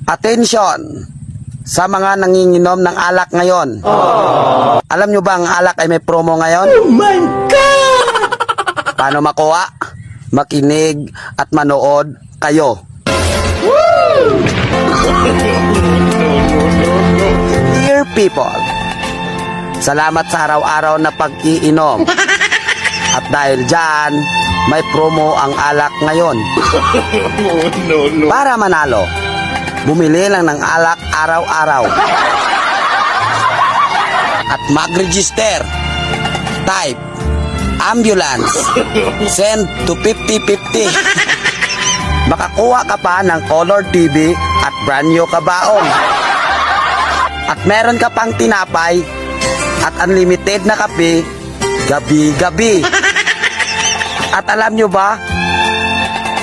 Attention sa mga nanginginom ng alak ngayon. Alam nyo ba ang alak ay may promo ngayon? Oh my God! Paano makuha? Makinig at manood kayo. Dear people, salamat sa araw-araw na pag-iinom. At dahil dyan, may promo ang alak ngayon. Para manalo, bumili lang ng alak araw-araw. At mag-register. Type ambulance. Send to 5050. Makakuha ka pa ng color TV at brand new kabaong. At meron ka pang tinapay at unlimited na kape gabi-gabi. At alam nyo ba,